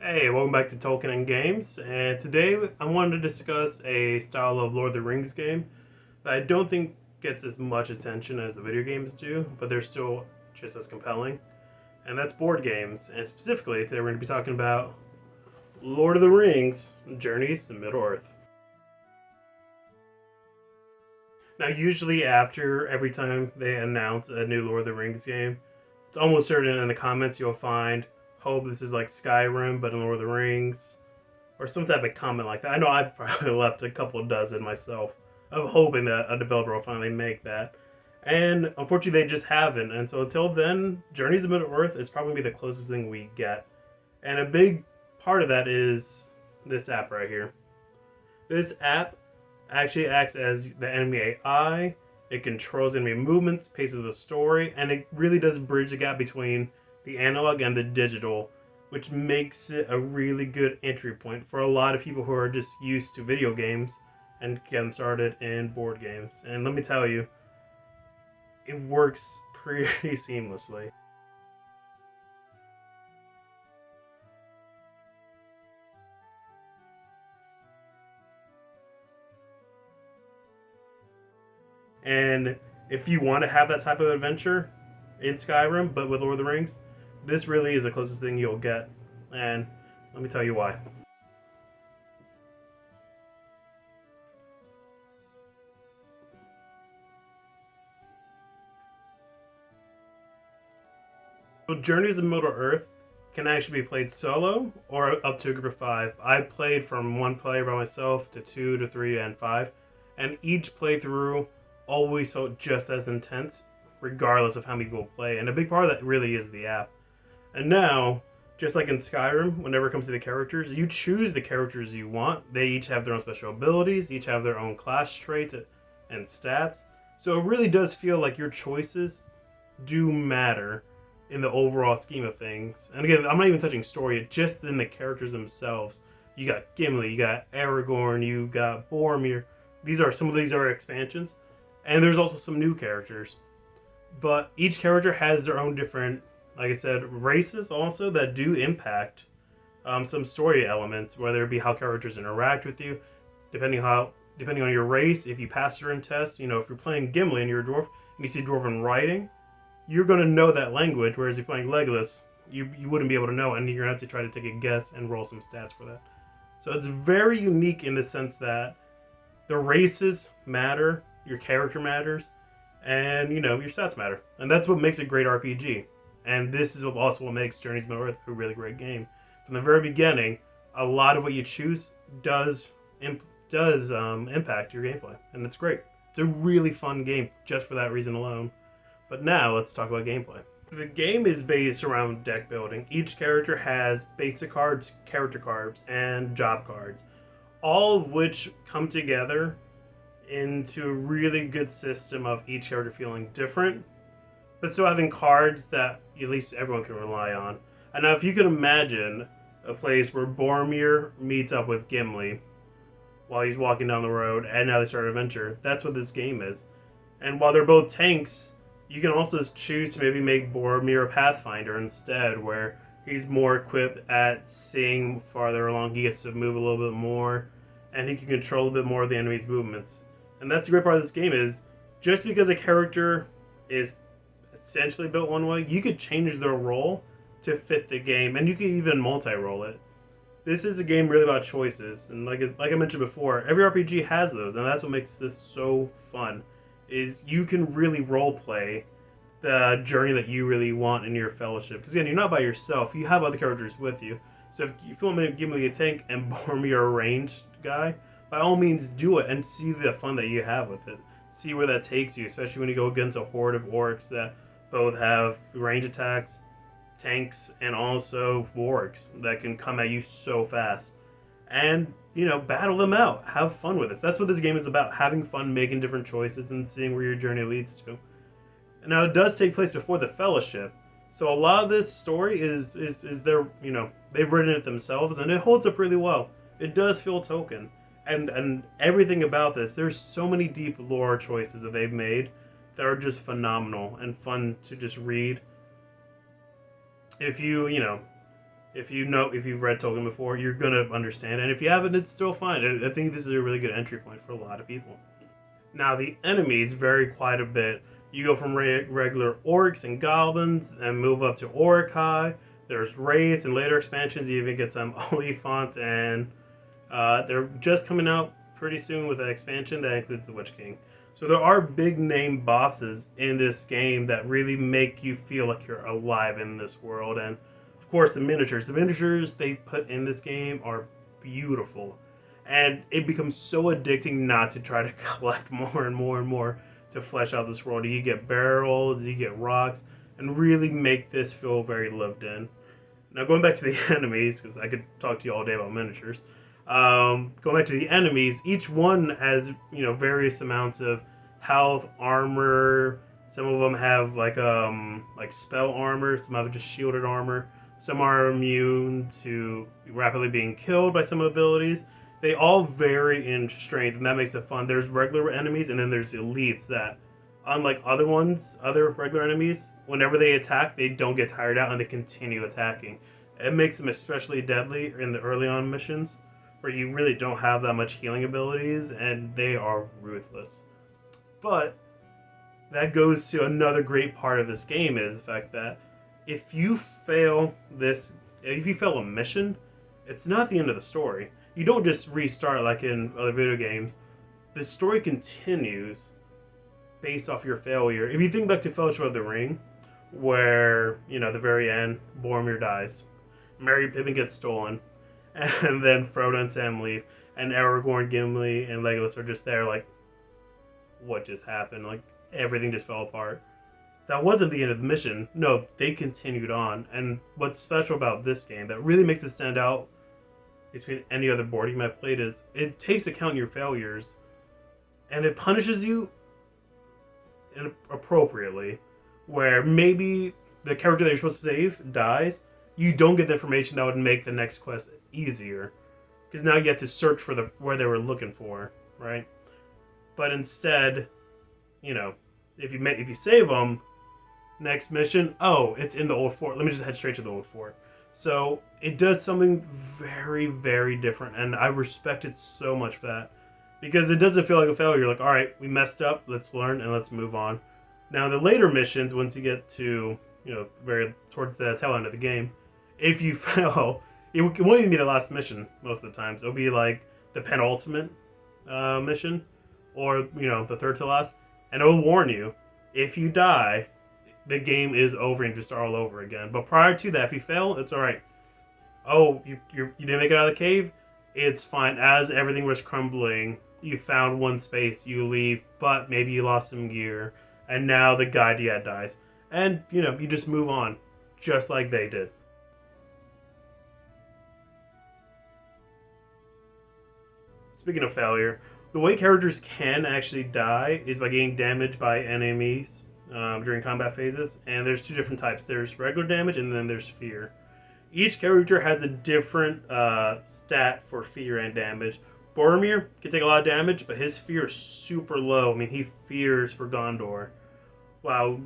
Hey, welcome back to Tolkien and Games. And today I wanted to discuss a style of Lord of the Rings game that I don't think gets as much attention as the video games do, but they're still just as compelling. And that's board games. And specifically, today we're going to be talking about Lord of the Rings Journeys to Middle-earth. Now, usually after every time they announce a new Lord of the Rings game, it's almost certain in the comments you'll find, hope this is like Skyrim, but in Lord of the Rings, or some type of comment like that. I know I've probably left a couple dozen myself of hoping that a developer will finally make that. And unfortunately, they just haven't. And so until then, Journeys of Middle-earth is probably the closest thing we get. And a big part of that is this app right here. This app actually acts as the enemy AI. It controls enemy movements, paces the story, and it really does bridge the gap between the analog and the digital, which makes it a really good entry point for a lot of people who are just used to video games and getting started in board games. And let me tell you, it works pretty seamlessly. And if you want to have that type of adventure in Skyrim, but with Lord of the Rings, this really is the closest thing you'll get. And let me tell you why. So Journeys of Middle-earth can actually be played solo or up to a group of 5. I played from 1 player by myself to 2 to 3 and 5, and each playthrough always felt just as intense, regardless of how many people play. And a big part of that really is the app. And now, just like in Skyrim, whenever it comes to the characters, you choose the characters you want. They each have their own special abilities, each have their own class traits and stats. So it really does feel like your choices do matter in the overall scheme of things. And again, I'm not even touching story, just in the characters themselves. You got Gimli, you got Aragorn, you got Boromir. Some of these are expansions, and there's also some new characters. But each character has their own different, like I said, races also that do impact some story elements, whether it be how characters interact with you, depending on your race. If you pass certain tests, if you're playing Gimli and you're a dwarf and you see dwarven writing, you're going to know that language, whereas if you're playing Legolas, you wouldn't be able to know, and you're going to have to try to take a guess and roll some stats for that. So it's very unique in the sense that the races matter, your character matters, and, your stats matter. And that's what makes a great RPG. And this is also what makes Journeys to Middle-earth a really great game. From the very beginning, a lot of what you choose does impact your gameplay, and it's great. It's a really fun game just for that reason alone. But now let's talk about gameplay. The game is based around deck building. Each character has basic cards, character cards, and job cards, all of which come together into a really good system of each character feeling different, but still having cards that at least everyone can rely on. And now if you can imagine a place where Boromir meets up with Gimli while he's walking down the road, and now they start an adventure, that's what this game is. And while they're both tanks, you can also choose to maybe make Boromir a Pathfinder instead, where he's more equipped at seeing farther along. He gets to move a little bit more, and he can control a bit more of the enemy's movements. And that's the great part of this game is, just because a character is essentially built one way, you could change their role to fit the game, and you can even multi-roll it. This is a game really about choices, and like I mentioned before, every RPG has those, and that's what makes this so fun. Is you can really role play the journey that you really want in your fellowship. Because again, you're not by yourself. You have other characters with you. So if you want me to give me a tank and Boromir a ranged guy, by all means do it and see the fun that you have with it. See where that takes you, especially when you go against a horde of orcs that both have range attacks, tanks, and also wargs that can come at you so fast. And battle them out. Have fun with this. That's what this game is about, having fun, making different choices, and seeing where your journey leads to. Now, it does take place before the Fellowship, so a lot of this story is their, they've written it themselves, and it holds up really well. It does feel Tolkien. And everything about this, there's so many deep lore choices that they've made that are just phenomenal and fun to just read. If you If you've read Tolkien before, you're gonna understand. And if you haven't, it's still fine. I think this is a really good entry point for a lot of people. Now the enemies vary quite a bit. You go from regular orcs and goblins and move up to Orcai. There's wraiths and later expansions. You even get some Oliphant, and they're just coming out pretty soon with an expansion that includes the Witch King. So there are big name bosses in this game that really make you feel like you're alive in this world. And of course the miniatures they put in this game are beautiful. And it becomes so addicting not to try to collect more and more and more to flesh out this world. You get barrels, you get rocks, and really make this feel very lived in. Now going back to the enemies, because I could talk to you all day about miniatures. Going back to the enemies, each one has various amounts of health, armor. Some of them have like spell armor. Some have just shielded armor. Some are immune to rapidly being killed by some abilities. They all vary in strength, and that makes it fun. There's regular enemies, and then there's elites that, unlike other regular enemies, whenever they attack, they don't get tired out and they continue attacking. It makes them especially deadly in the early on missions, where you really don't have that much healing abilities, and they are ruthless. But that goes to another great part of this game, is the fact that if you fail a mission, it's not the end of the story. You don't just restart like in other video games. The story continues based off your failure. If you think back to Fellowship of the Ring, where, the very end, Boromir dies. Merry Pippin gets stolen. And then Frodo and Sam leave. And Aragorn, Gimli, and Legolas are just there like, what just happened? Like, everything just fell apart. That wasn't the end of the mission. No, they continued on. And what's special about this game that really makes it stand out between any other board game I've played is it takes account of your failures and it punishes you appropriately. Where maybe the character that you're supposed to save dies, you don't get the information that would make the next quest easier. Because now you have to search for where they were looking for, right? But instead, if you save them, next mission, it's in the old fort. Let me just head straight to the old fort. So it does something very, very different, and I respect it so much for that. Because it doesn't feel like a failure. You're like, alright, we messed up, let's learn, and let's move on. Now, the later missions, once you get to, very towards the tail end of the game, if you fail, it won't even be the last mission most of the times. It'll be like the penultimate mission, or, the third to last, and it will warn you, if you die, the game is over and you just start all over again. But prior to that, if you fail, it's alright. Oh, you didn't make it out of the cave? It's fine. As everything was crumbling, you found one space, you leave, but maybe you lost some gear, and now the guide you had dies. And, you just move on, just like they did. Speaking of failure, the way characters can actually die is by getting damaged by enemies during combat phases, and there's two different types. There's regular damage, and then there's fear. Each character has a different stat for fear and damage. Boromir can take a lot of damage, but his fear is super low. I mean, he fears for Gondor. While,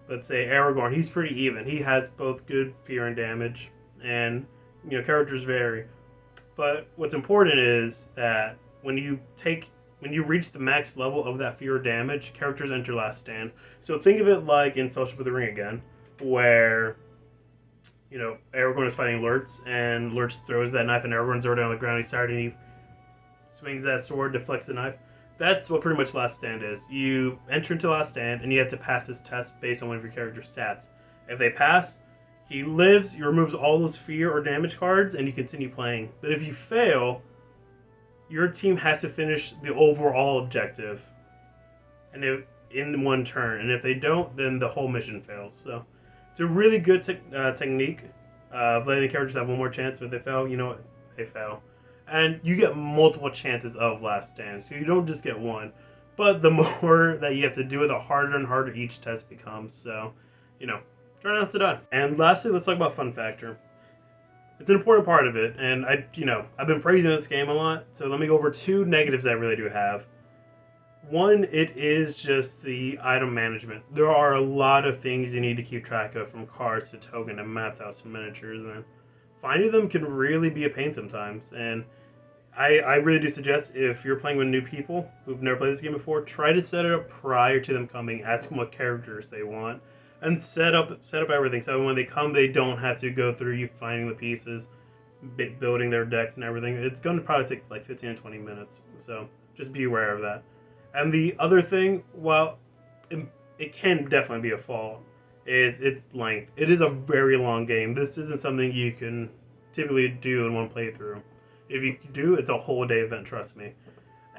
let's say Aragorn, he's pretty even. He has both good fear and damage, and, characters vary. But what's important is that when you reach the max level of that fear or damage, characters enter last stand. So think of it like in Fellowship of the Ring again, where, Aragorn is fighting Lurtz, and Lurtz throws that knife, and Aragorn's already on the ground. He's tired, and he swings that sword, deflects the knife. That's what pretty much last stand is. You enter into last stand, and you have to pass this test based on one of your character's stats. If they pass, he lives, he removes all those fear or damage cards, and you continue playing. But if you fail, your team has to finish the overall objective and in one turn. And if they don't, then the whole mission fails. So it's a really good technique of letting the characters have one more chance. But if they fail, they fail. And you get multiple chances of last stand. So you don't just get one. But the more that you have to do it, the harder and harder each test becomes. So, try not to die. And lastly, let's talk about fun factor. It's an important part of it, and I've been praising this game a lot, so let me go over two negatives I really do have. One, it is just the item management. There are a lot of things you need to keep track of, from cards to token to map tiles to miniatures, and finding them can really be a pain sometimes. And I really do suggest, if you're playing with new people who've never played this game before, try to set it up prior to them coming. Ask them what characters they want, and set up everything so when they come, they don't have to go through you finding the pieces, building their decks and everything. It's going to probably take like 15 to 20 minutes, so just be aware of that. And the other thing, well, it can definitely be a fault, is its length. It is a very long game. This isn't something you can typically do in one playthrough. If you do, it's a whole day event, trust me.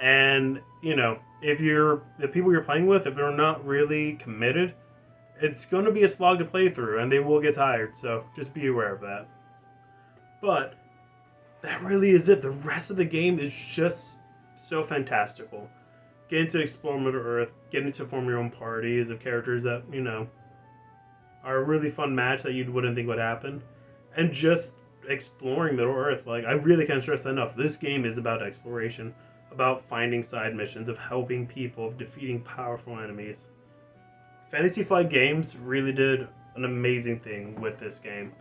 And, you know, if the people you're playing with, if they're not really committed, it's going to be a slog to play through, and they will get tired, so just be aware of that. But that really is it. The rest of the game is just so fantastical. Getting to explore Middle Earth, getting to form your own parties of characters that, you know, are a really fun match that you wouldn't think would happen, and just exploring Middle Earth. Like, I really can't stress that enough. This game is about exploration, about finding side missions, of helping people, of defeating powerful enemies. Fantasy Flight Games really did an amazing thing with this game.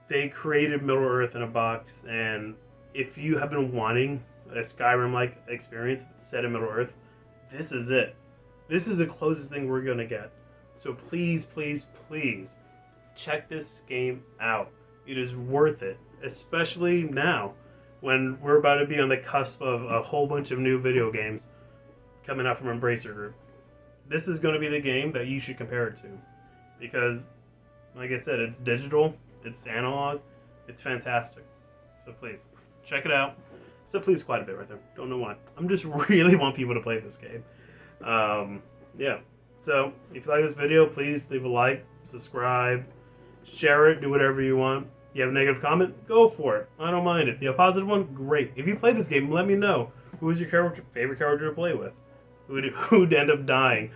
They created Middle Earth in a box, and if you have been wanting a Skyrim-like experience set in Middle Earth, this is it. This is the closest thing we're going to get. So please, please, please, check this game out. It is worth it, especially now when we're about to be on the cusp of a whole bunch of new video games coming out from Embracer Group. This is going to be the game that you should compare it to, because, like I said, it's digital, it's analog, it's fantastic. So please, check it out. So please quite a bit right there. Don't know why. I'm just really want people to play this game. Yeah. So if you like this video, please leave a like, subscribe, share it, do whatever you want. You have a negative comment? Go for it. I don't mind it. You have a positive one? Great. If you play this game, let me know. Who is your favorite character to play with? Who'd end up dying?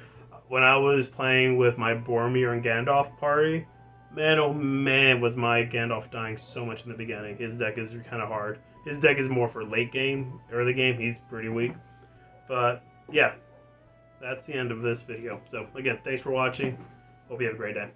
When I was playing with my Boromir and Gandalf party, man, oh man, was my Gandalf dying so much in the beginning. His deck is kind of hard. His deck is more for late game. Early game, he's pretty weak. But yeah, that's the end of this video. So again, thanks for watching. Hope you have a great day.